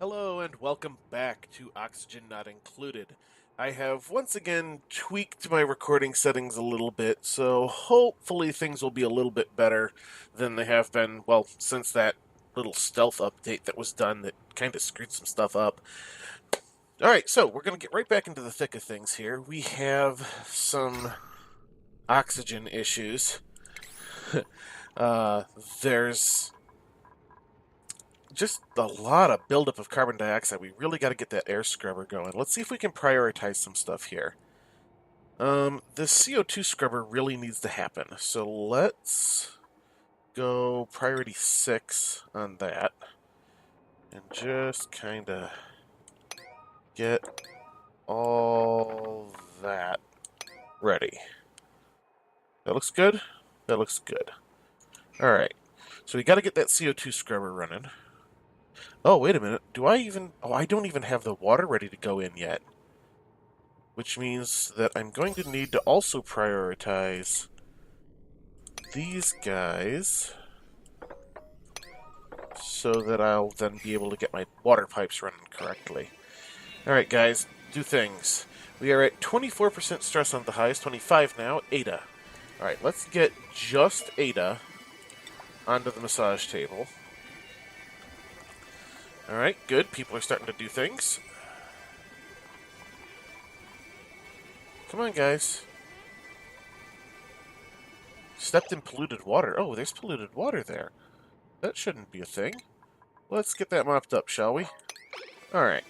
Hello and welcome back to Oxygen Not Included. I have once again tweaked my recording settings a little bit, so hopefully things will be a little bit better than they have been, well, since that little stealth update that was done that kind of screwed some stuff up. Alright, so we're going to get right back into the thick of things here. We have some oxygen issues. uh, there's just a lot of buildup of carbon dioxide. We really got to get that air scrubber going. Let's see if we can prioritize some stuff here. The CO2 scrubber really needs to happen. So let's go priority 6 on that. And just kind of get all that ready. That looks good? That looks good. Alright. So we got to get that CO2 scrubber running. Oh, wait a minute. Do I even... Oh, I don't even have the water ready to go in yet. Which means that I'm going to need to also prioritize these guys so that I'll then be able to get my water pipes running correctly. Alright, guys, do things. We are at 24% stress on the highest, 25 now, Ada. Alright, let's get just Ada onto the massage table. Alright, good. People are starting to do things. Come on, guys. Stepped in polluted water. Oh, there's polluted water there. That shouldn't be a thing. Let's get that mopped up, shall we? Alright.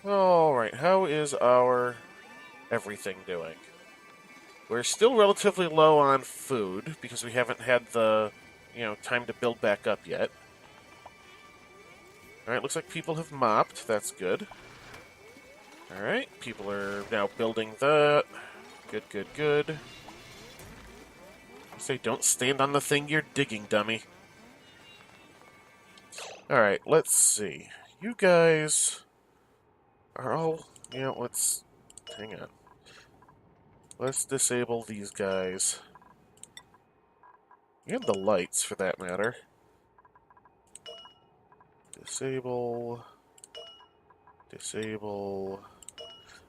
Alright, how is our everything doing? We're still relatively low on food, because we haven't had the, time to build back up yet. Alright, looks like people have mopped. That's good. Alright, people are now building that. Good, good, good. I say, don't stand on the thing you're digging, dummy. Alright, let's see. You guys are all... let's... Hang on. Let's disable these guys. And the lights, for that matter. Disable... Disable...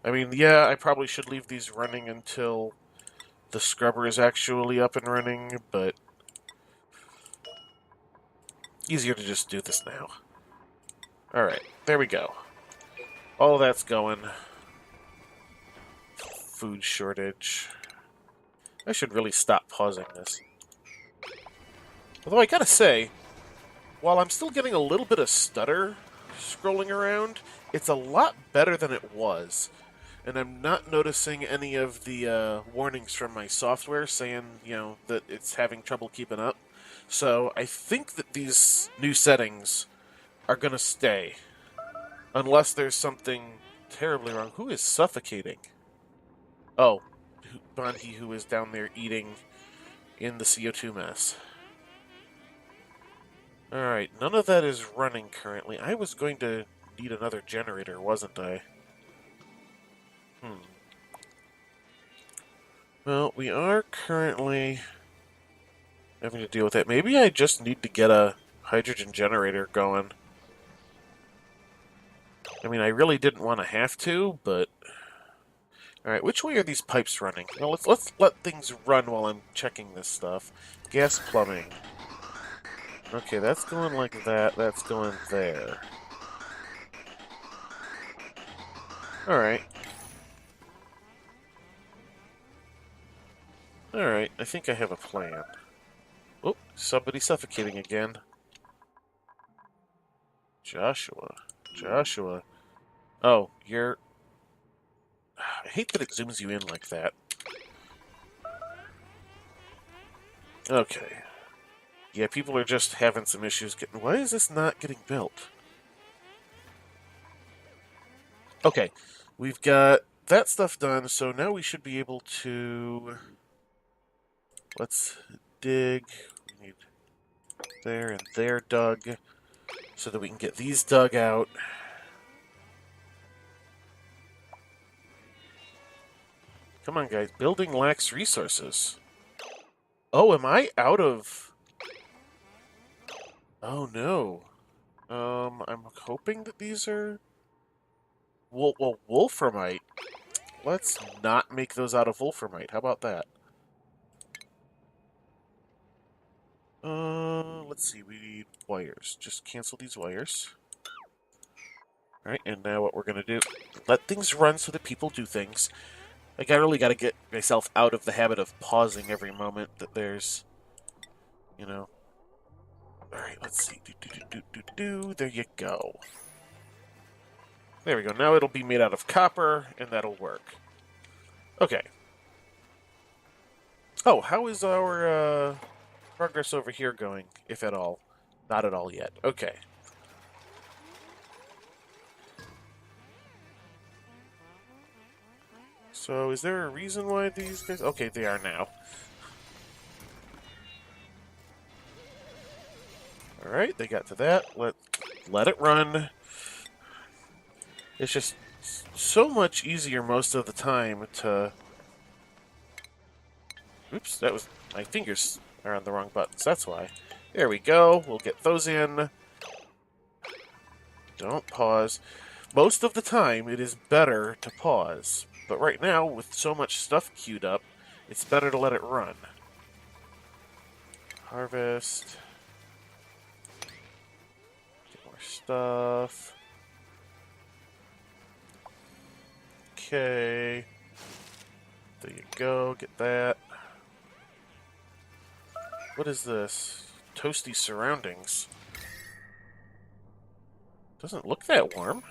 I mean, yeah, I probably should leave these running until the scrubber is actually up and running, but easier to just do this now. Alright, there we go. All that's going. Food shortage. I should really stop pausing this. Although I gotta say, while I'm still getting a little bit of stutter scrolling around, it's a lot better than it was. And I'm not noticing any of the warnings from my software saying, that it's having trouble keeping up. So I think that these new settings are going to stay. Unless there's something terribly wrong. Who is suffocating? Oh, Bonti, who is down there eating in the CO2 mess. Alright, none of that is running currently. I was going to need another generator, wasn't I? Well, we are currently having to deal with that. Maybe I just need to get a hydrogen generator going. I mean, I really didn't want to have to, but... Alright, which way are these pipes running? Well, let's let things run while I'm checking this stuff. Gas plumbing. Okay, that's going like that. That's going there. Alright. Alright, I think I have a plan. Oh, somebody suffocating again. Joshua. Joshua. Oh, you're... I hate that it zooms you in like that. Okay. Yeah, people are just having some issues getting... Why is this not getting built? Okay, we've got that stuff done, so now we should be able to... Let's dig. We need there and there dug, so that we can get these dug out. Come on, guys. Building lacks resources. Oh, am I out of... Oh no. I'm hoping that these are... Well, wolframite. Let's not make those out of wolframite. How about that? Let's see. We need wires. Just cancel these wires. Alright, and now what we're gonna do... Let things run so that people do things. Like, I really gotta get myself out of the habit of pausing every moment that there's... You know... Alright, let's see. There you go. There we go. Now it'll be made out of copper, and that'll work. Okay. Oh, how is our progress over here going, if at all? Not at all yet. Okay. So, is there a reason why these guys... Okay, they are now. Alright, they got to that. Let it run. It's just so much easier most of the time to... Oops, that was... My fingers are on the wrong buttons, that's why. There we go, we'll get those in. Don't pause. Most of the time, it is better to pause. But right now, with so much stuff queued up, it's better to let it run. Harvest. Get more stuff. Okay. There you go, get that. What is this? Toasty surroundings. Doesn't look that warm.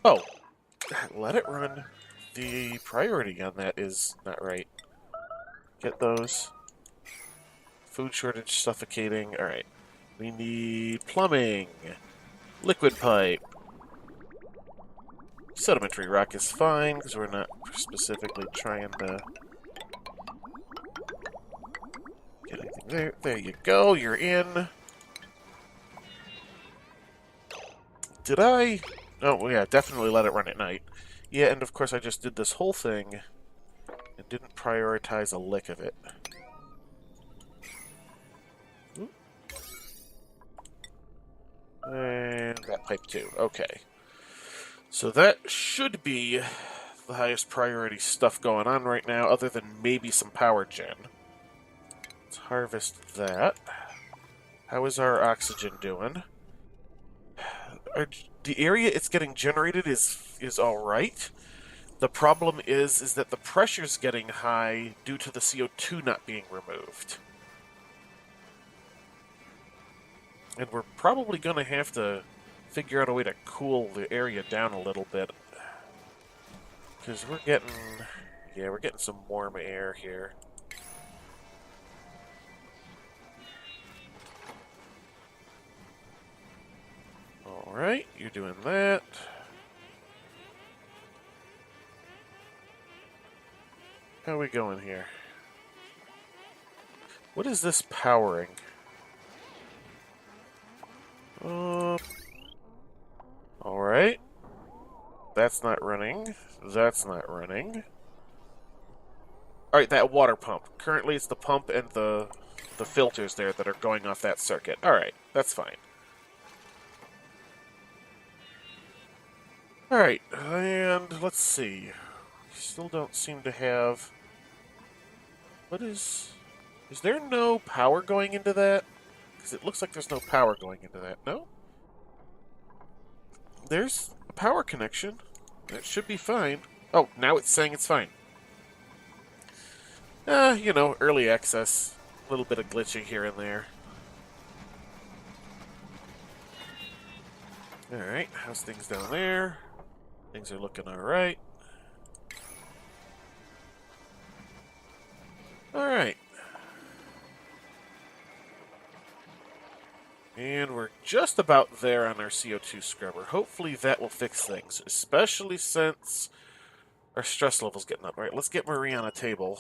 Oh, let it run. The priority on that is not right. Get those. Food shortage suffocating. Alright. We need plumbing. Liquid pipe. Sedimentary rock is fine, because we're not specifically trying to get anything there. There you go, you're in. Did I... Oh, yeah, definitely let it run at night. Yeah, and of course I just did this whole thing and didn't prioritize a lick of it. Oop. And that pipe too. Okay. So that should be the highest priority stuff going on right now, other than maybe some power gen. Let's harvest that. How is our oxygen doing? The area it's getting generated is alright. The problem is that the pressure's getting high due to the CO2 not being removed. And we're probably going to have to figure out a way to cool the area down a little bit. Because we're getting... Yeah, we're getting some warm air here. Alright, you're doing that. How are we going here? What is this powering? Alright. That's not running. That's not running. Alright, that water pump. Currently it's the pump and the filters there that are going off that circuit. Alright, that's fine. Alright, and let's see. Still don't seem to have... What is... Is there no power going into that? Because it looks like there's no power going into that. No? There's a power connection. That should be fine. Oh, now it's saying it's fine. You know, early access. A little bit of glitching here and there. Alright, how's things down there? Things are looking alright. Alright. And we're just about there on our CO2 scrubber. Hopefully that will fix things, especially since our stress level's getting up. Alright, let's get Marie on a table.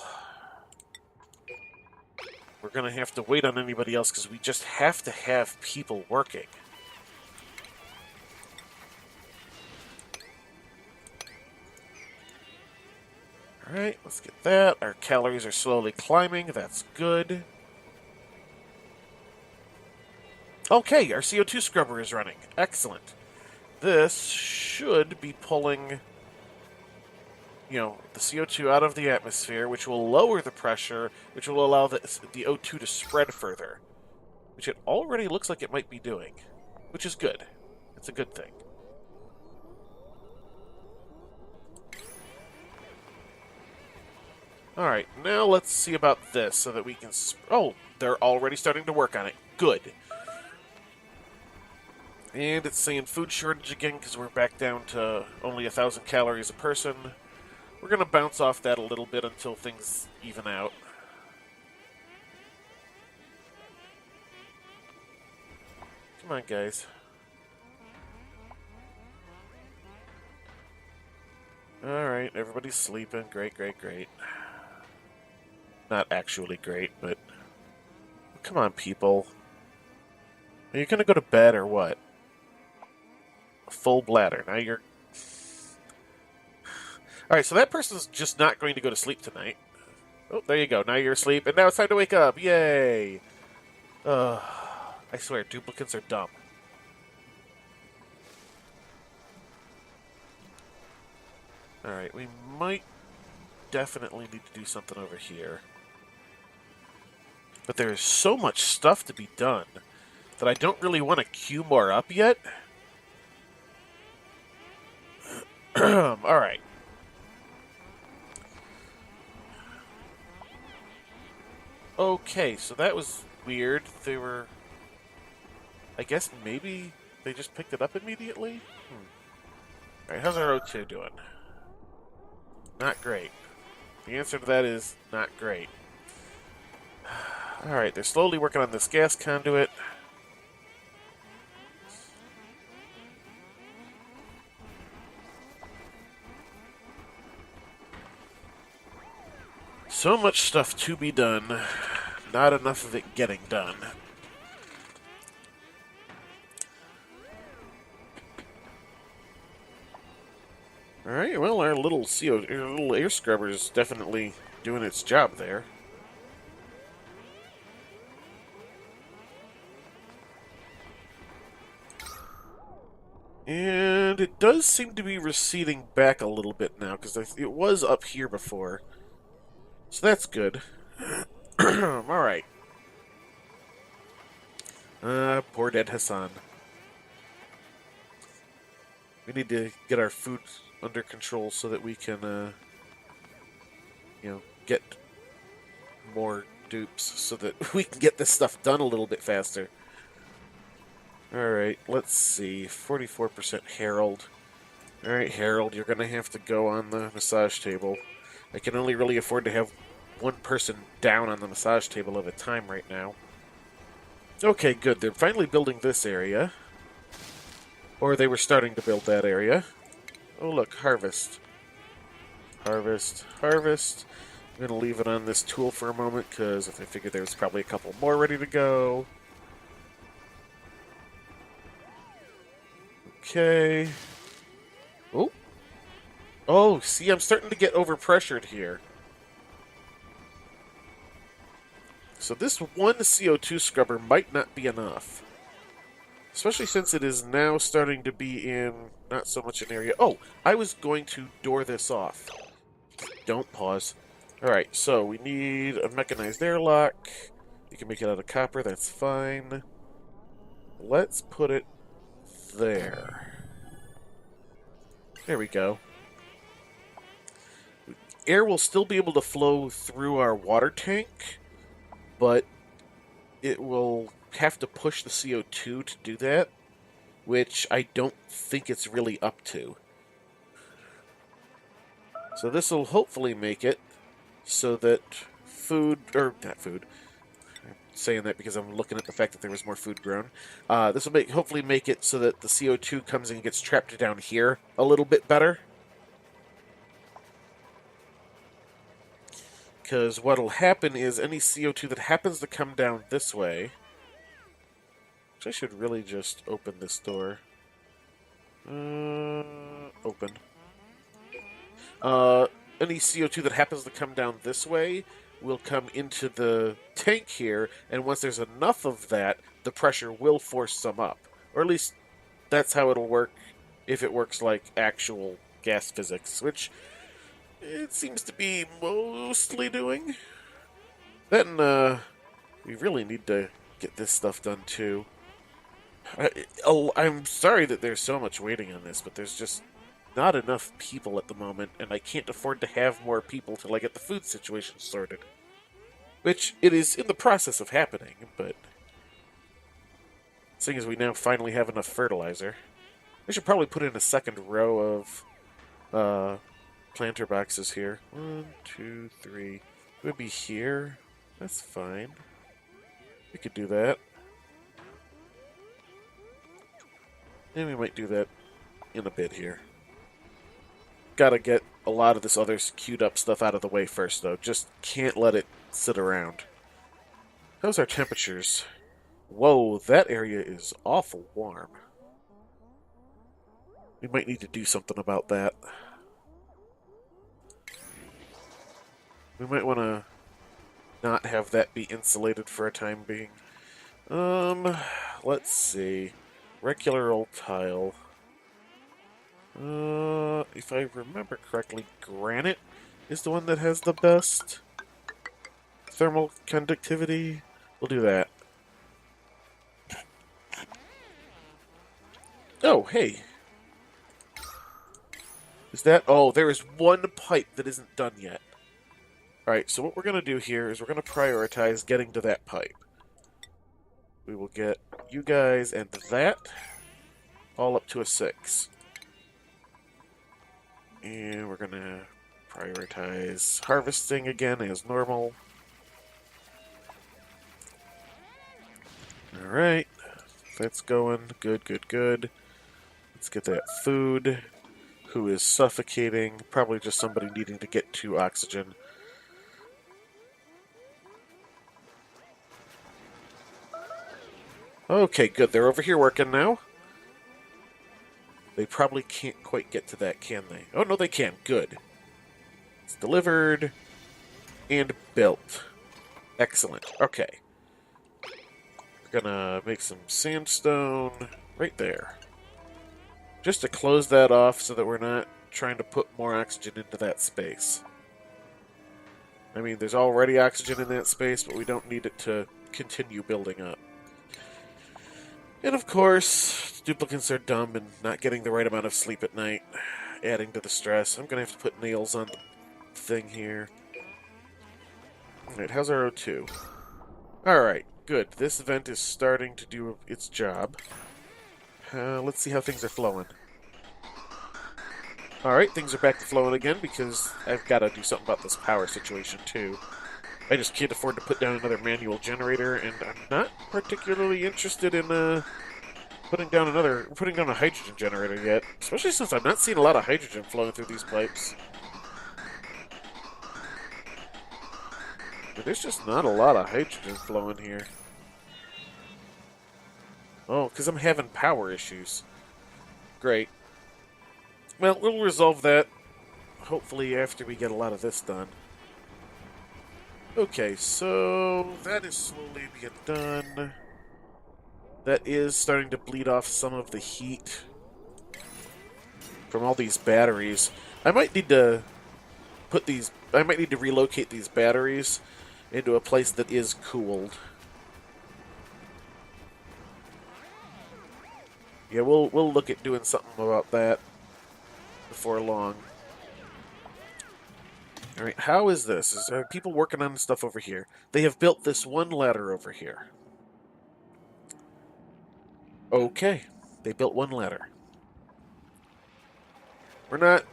We're going to have to wait on anybody else because we just have to have people working. Alright, let's get that. Our calories are slowly climbing. That's good. Okay, our CO2 scrubber is running. Excellent. This should be pulling, the CO2 out of the atmosphere, which will lower the pressure, which will allow the O2 to spread further, which it already looks like it might be doing, which is good. It's a good thing. Alright, now let's see about this so that we can... Oh, they're already starting to work on it. Good. And it's saying food shortage again because we're back down to only 1,000 calories a person. We're going to bounce off that a little bit until things even out. Come on, guys. Alright, everybody's sleeping. Great, great, great. Not actually great, but... Come on, people. Are you going to go to bed or what? A full bladder. Now you're... Alright, so that person's just not going to go to sleep tonight. Oh, there you go. Now you're asleep, and now it's time to wake up. Yay! I swear, duplicates are dumb. Alright, we might definitely need to do something over here. But there is so much stuff to be done that I don't really want to queue more up yet. Alright. Okay, so that was weird. They were... I guess maybe they just picked it up immediately? Alright, how's our O2 doing? Not great. The answer to that is not great. Alright, they're slowly working on this gas conduit. So much stuff to be done. Not enough of it getting done. Alright, well, our little air scrubber is definitely doing its job there. And it does seem to be receding back a little bit now, because it was up here before. So that's good. Alright. Poor dead Hassan. We need to get our food under control so that we can, get more dupes so that we can get this stuff done a little bit faster. Alright, let's see. 44% Harold. Alright, Harold, you're going to have to go on the massage table. I can only really afford to have one person down on the massage table at a time right now. Okay, good. They're finally building this area. Or they were starting to build that area. Oh, look, harvest. Harvest, harvest. I'm going to leave it on this tool for a moment, because I figured there was probably a couple more ready to go. Okay. Oh. Oh, see, I'm starting to get overpressured here. So this one CO2 scrubber might not be enough. Especially since it is now starting to be in not so much an area... Oh, I was going to door this off. Don't pause. Alright, so we need a mechanized airlock. You can make it out of copper, that's fine. Let's put it there. There we go. Air will still be able to flow through our water tank, but it will have to push the CO2 to do that, which I don't think it's really up to. So this will hopefully make it so that not food, I'm saying that because I'm looking at the fact that there was more food grown. This will hopefully make it so that the CO2 comes and gets trapped down here a little bit better. Because what'll happen is any CO2 that happens to come down this way... Which I should really just open this door. Open. Any CO2 that happens to come down this way will come into the tank here, and once there's enough of that, the pressure will force some up. Or at least that's how it'll work if it works like actual gas physics, which it seems to be mostly doing. Then, we really need to get this stuff done, too. I'm sorry that there's so much waiting on this, but there's just not enough people at the moment, and I can't afford to have more people till I get the food situation sorted. Which, it is in the process of happening, but seeing as we now finally have enough fertilizer, I should probably put in a second row of planter boxes here. 1, 2, 3. It would be here. That's fine. We could do that. And we might do that in a bit here. Gotta get a lot of this other queued up stuff out of the way first, though. Just can't let it sit around. How's our temperatures? Whoa, that area is awful warm. We might need to do something about that. We might want to not have that be insulated for a time being. Let's see. Regular old tile. If I remember correctly, granite is the one that has the best thermal conductivity. We'll do that. Oh, hey. Is that... Oh, there is one pipe that isn't done yet. Alright, so what we're going to do here is we're going to prioritize getting to that pipe. We will get you guys and that all up to a 6. And we're going to prioritize harvesting again as normal. Alright, that's going. Good, good, good. Let's get that food. Who is suffocating? Probably just somebody needing to get to oxygen. Okay, good. They're over here working now. They probably can't quite get to that, can they? Oh, no, they can. Good. It's delivered and built. Excellent. Okay. We're gonna make some sandstone right there. Just to close that off so that we're not trying to put more oxygen into that space. I mean, there's already oxygen in that space, but we don't need it to continue building up. And of course, duplicants are dumb and not getting the right amount of sleep at night, adding to the stress. I'm going to have to put nails on the thing here. Alright, how's our O2? Alright, good. This vent is starting to do its job. Let's see how things are flowing. Alright, things are back to flowing again because I've got to do something about this power situation too. I just can't afford to put down another manual generator, and I'm not particularly interested in putting down a hydrogen generator yet, especially since I'm not seeing a lot of hydrogen flowing through these pipes. But there's just not a lot of hydrogen flowing here. Oh, because I'm having power issues. Great. Well, we'll resolve that, hopefully, after we get a lot of this done. Okay, so that is slowly being done. That is starting to bleed off some of the heat from all these batteries. I might need to relocate these batteries into a place that is cooled. Yeah, we'll look at doing something about that before long. Alright, how is this? Are people working on stuff over here? They have built this one ladder over here. Okay, they built one ladder. We're not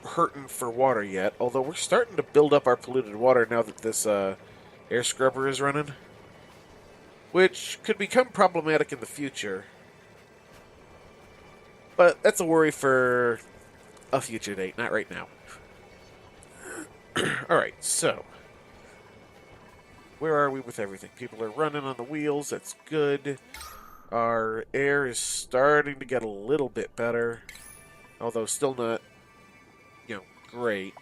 hurting for water yet, although we're starting to build up our polluted water now that this air scrubber is running. Which could become problematic in the future. But that's a worry for a future date, not right now. Alright, so. Where are we with everything? People are running on the wheels, that's good. Our air is starting to get a little bit better. Although still not, great.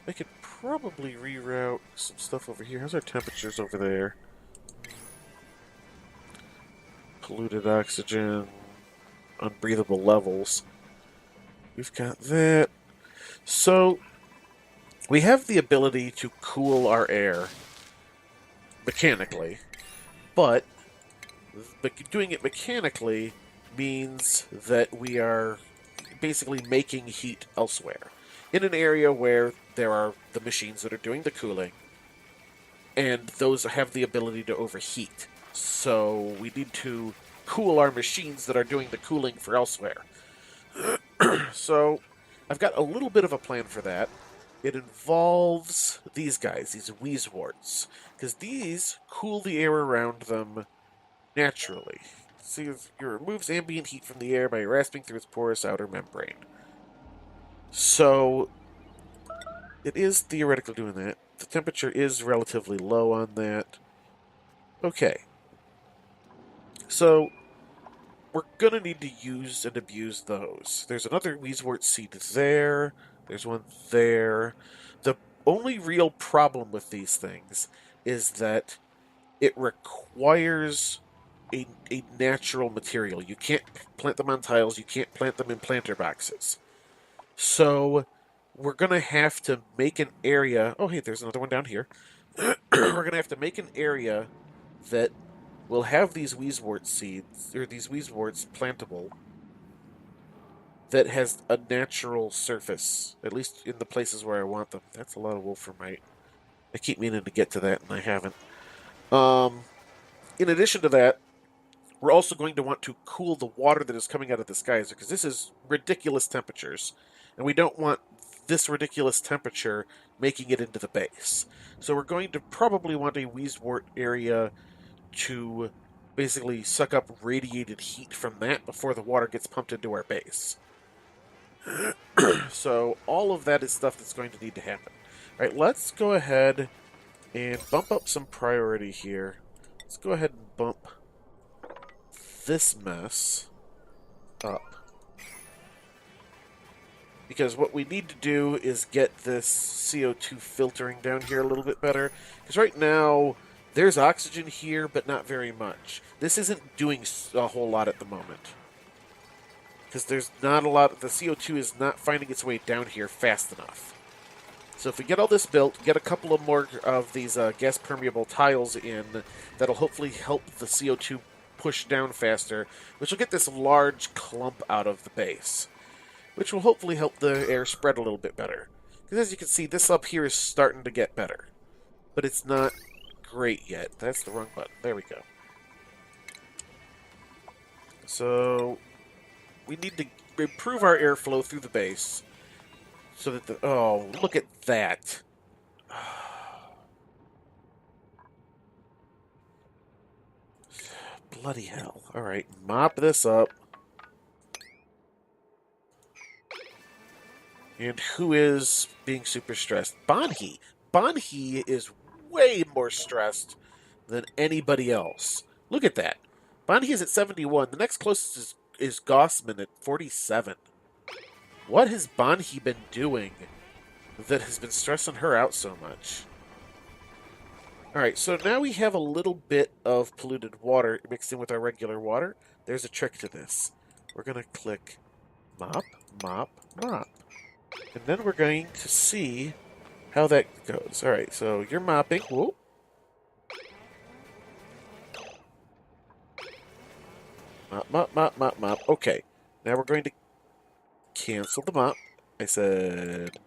I could probably reroute some stuff over here. How's our temperatures over there? polluted oxygen, unbreathable levels. We've got that. So, we have the ability to cool our air mechanically, but doing it mechanically means that we are basically making heat elsewhere. In an area where there are the machines that are doing the cooling, and those have the ability to overheat. So we need to cool our machines that are doing the cooling for elsewhere. So I've got a little bit of a plan for that. It involves these guys, these wheezeworts, because these cool the air around them naturally. See, it removes ambient heat from the air by rasping through its porous outer membrane. So it is theoretically doing that. The temperature is relatively low on that. Okay. So we're going to need to use and abuse those. There's another Wheezewort seed there. There's one there. The only real problem with these things is that it requires a natural material. You can't plant them on tiles. You can't plant them in planter boxes. So we're going to have to make an area. Oh, hey, there's another one down here. We're going to have to make an area that will have these Wheezewort seeds, or these Wheezeworts plantable, that has a natural surface, at least in the places where I want them. That's a lot of wolframite. I keep meaning to get to that, and I haven't. In addition to that, we're also going to want to cool the water that is coming out of this geyser, because this is ridiculous temperatures, and we don't want this ridiculous temperature making it into the base. So we're going to probably want a Wheezewort area to basically suck up radiated heat from that before the water gets pumped into our base. So all of that is stuff that's going to need to happen. All right, let's go ahead and bump up some priority here. Let's go ahead and bump this mess up. Because what we need to do is get this CO2 filtering down here a little bit better. Because right now, there's oxygen here, but not very much. This isn't doing a whole lot at the moment. Because there's not a lot, the CO2 is not finding its way down here fast enough. So if we get all this built, get a couple of more of these gas-permeable tiles in, that'll hopefully help the CO2 push down faster, which will get this large clump out of the base, which will hopefully help the air spread a little bit better. Because as you can see, this up here is starting to get better. But it's not great yet. That's the wrong button. There we go. So we need to improve our airflow through the base so that the... Oh, look at that. Bloody hell. Alright, mop this up. And who is being super stressed? Banhi. Banhi is way more stressed than anybody else. Look at that. Banhi is at 71. The next closest is Gossman at 47. What has Banhi been doing that has been stressing her out so much? Alright, so now we have a little bit of polluted water mixed in with our regular water. There's a trick to this. We're going to click mop, mop, mop. And then we're going to see how that goes. Alright, so you're mopping. Whoa. Mop, mop, mop, mop, mop. Okay. Now we're going to cancel the mop. I said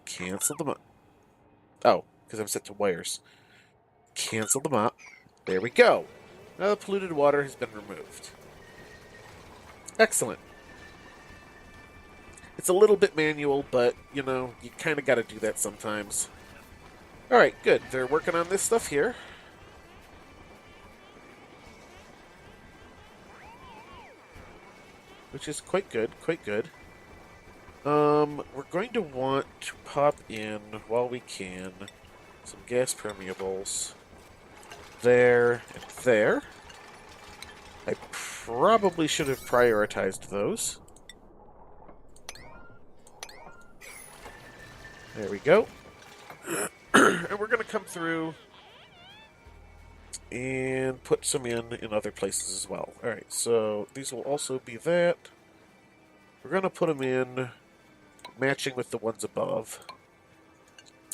cancel the mop. Oh, because I'm set to wires. Cancel the mop. There we go. Now the polluted water has been removed. Excellent. It's a little bit manual, but, you know, you kind of got to do that sometimes. Alright, good. They're working on this stuff here. Which is quite good, quite good. We're going to want to pop in, while we can, some gas permeables. There and there. I probably should have prioritized those. There we go. And we're going to come through And put some in other places as well. Alright, so these will also be that. We're going to put them in matching with the ones above.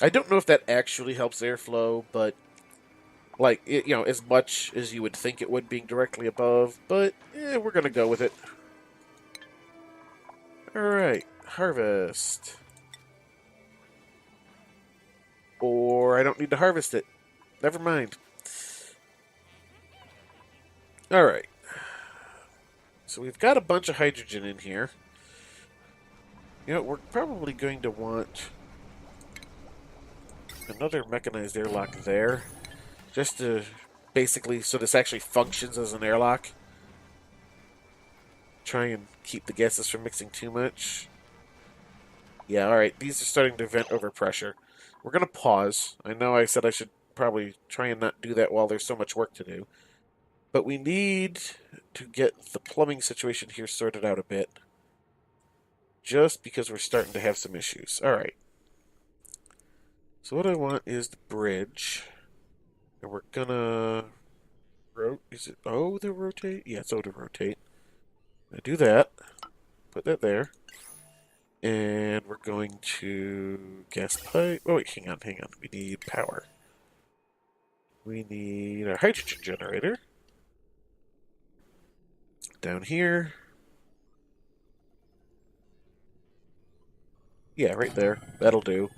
I don't know if that actually helps airflow, but like, as much as you would think it would being directly above, but we're going to go with it. Alright, harvest. Or I don't need to harvest it. Never mind. Alright. So we've got a bunch of hydrogen in here. We're probably going to want another mechanized airlock there. Just to basically, so this actually functions as an airlock. Try and keep the gases from mixing too much. Yeah, alright. These are starting to vent over pressure. We're going to pause. I know I said I should probably try and not do that while there's so much work to do. But we need to get the plumbing situation here sorted out a bit. Just because we're starting to have some issues. Alright. So what I want is the bridge. And we're gonna... Is it O to rotate? Yeah, it's O to rotate. I do that. Put that there. And we're going to gas pipe. Oh, wait, hang on. We need power. We need a hydrogen generator. Down here. Yeah, right there. That'll do.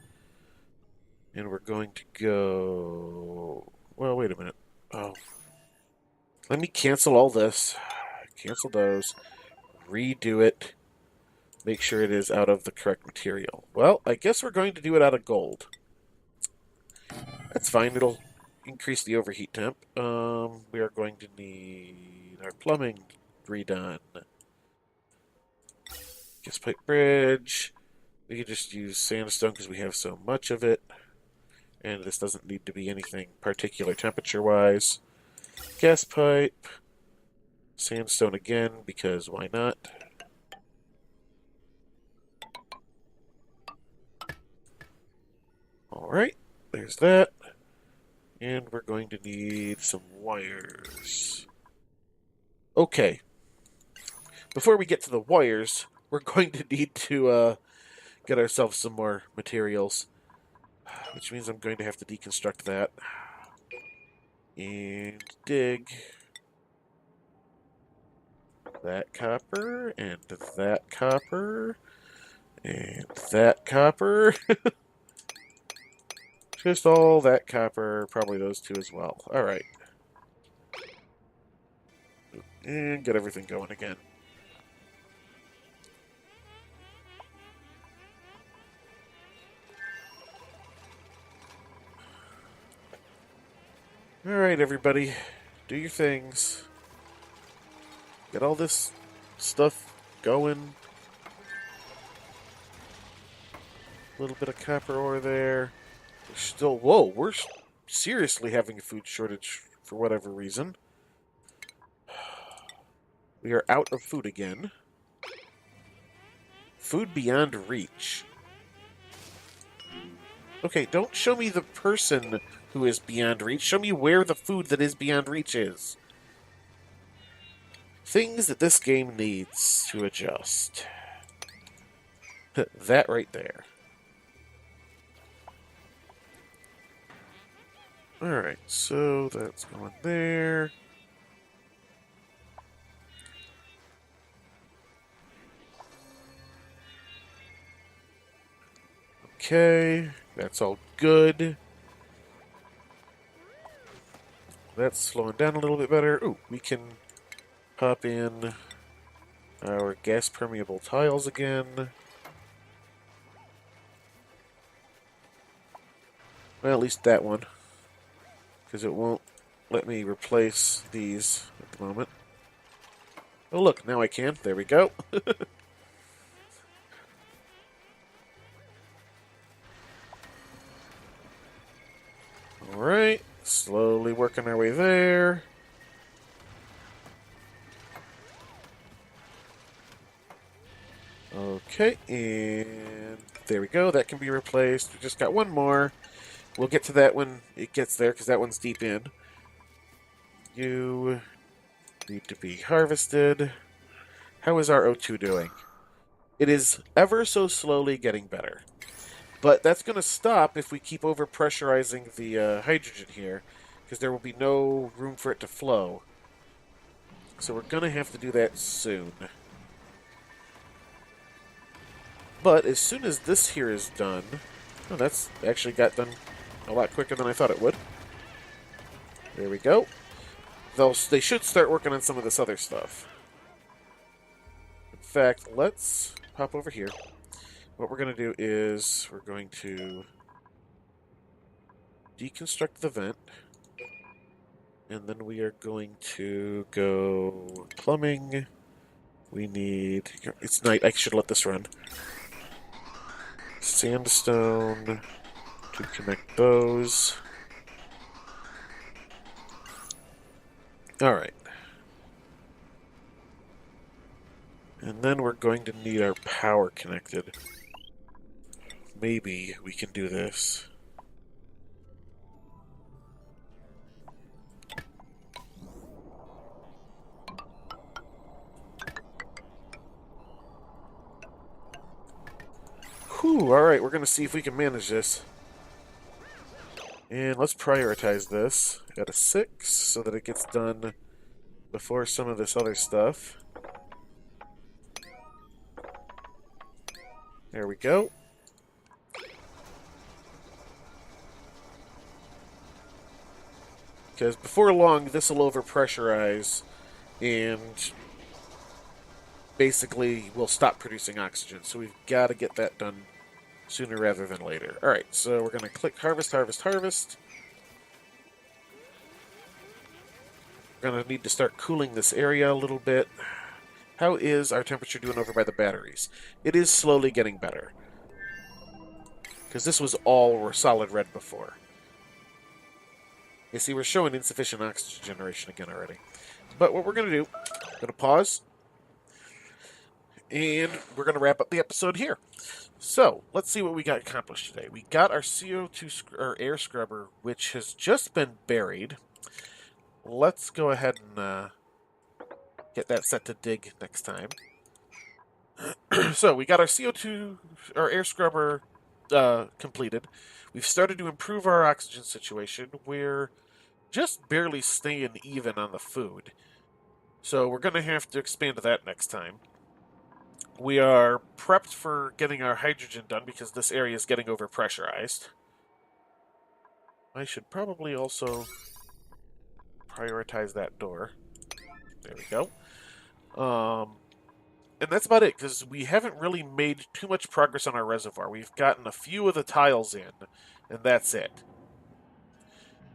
And we're going to go... Well, wait a minute. Oh. Let me cancel all this. Cancel those. Redo it. Make sure it is out of the correct material. Well, I guess we're going to do it out of gold. That's fine. It'll increase the overheat temp. We are going to need our plumbing redone. Gas pipe bridge. We can just use sandstone because we have so much of it. And this doesn't need to be anything particular temperature-wise. Gas pipe. Sandstone again, because why not? Alright, there's that. And we're going to need some wires. Okay. Before we get to the wires, we're going to need to get ourselves some more materials. Which means I'm going to have to deconstruct that. And dig. That copper, and that copper, and that copper. Just all that copper, probably those two as well. Alright. And get everything going again. Alright, everybody. Do your things. Get all this stuff going. A little bit of copper ore there. We're still... Whoa, we're seriously having a food shortage for whatever reason. We are out of food again. Food beyond reach. Okay, don't show me the person who is beyond reach. Show me where the food that is beyond reach is. Things that this game needs to adjust. That right there. Alright, so that's going there. Okay, that's all good. That's slowing down a little bit better. Ooh, we can pop in our gas permeable tiles again. Well, at least that one. Because it won't let me replace these at the moment. Oh look, now I can. There we go. Alright, slowly working our way there. Okay, and there we go. That can be replaced. We just got one more. We'll get to that when it gets there, because that one's deep in. You need to be harvested. How is our O2 doing? It is ever so slowly getting better. But that's going to stop if we keep overpressurizing the hydrogen here, because there will be no room for it to flow. So we're going to have to do that soon. But as soon as this here is done... Oh, that's actually got done a lot quicker than I thought it would. There we go. They should start working on some of this other stuff. In fact, let's hop over here. What we're going to do is we're going to deconstruct the vent. And then we are going to go plumbing. We need... It's night. I should let this run. Sandstone to connect those. Alright. And then we're going to need our power connected. Maybe we can do this. Whew, alright, we're going to see if we can manage this. And let's prioritize this at a 6 so that it gets done before some of this other stuff. There we go. Because before long, this will overpressurize and basically will stop producing oxygen. So we've got to get that done sooner rather than later. Alright, so we're going to click harvest, harvest, harvest. We're going to need to start cooling this area a little bit. How is our temperature doing over by the batteries? It is slowly getting better. Because this was all solid red before. You see, we're showing insufficient oxygen generation again already. But what we're going to do, I'm going to pause. And we're going to wrap up the episode here. So, let's see what we got accomplished today. We got our CO2 or air scrubber, which has just been buried. Let's go ahead and get that set to dig next time. So, we got our CO2 or air scrubber completed. We've started to improve our oxygen situation. We're just barely staying even on the food. So, we're going to have to expand that next time. We are prepped for getting our hydrogen done because this area is getting overpressurized. I should probably also prioritize that door. There we go. And that's about it, because we haven't really made too much progress on our reservoir. We've gotten a few of the tiles in, and that's it.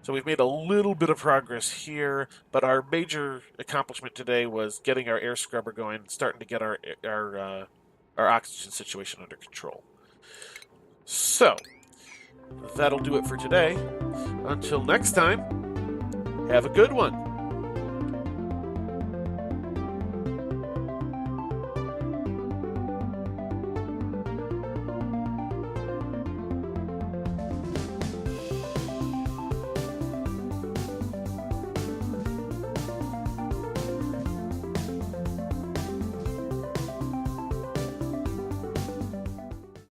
So we've made a little bit of progress here, but our major accomplishment today was getting our air scrubber going, starting to get our oxygen situation under control. So, that'll do it for today. Until next time, have a good one.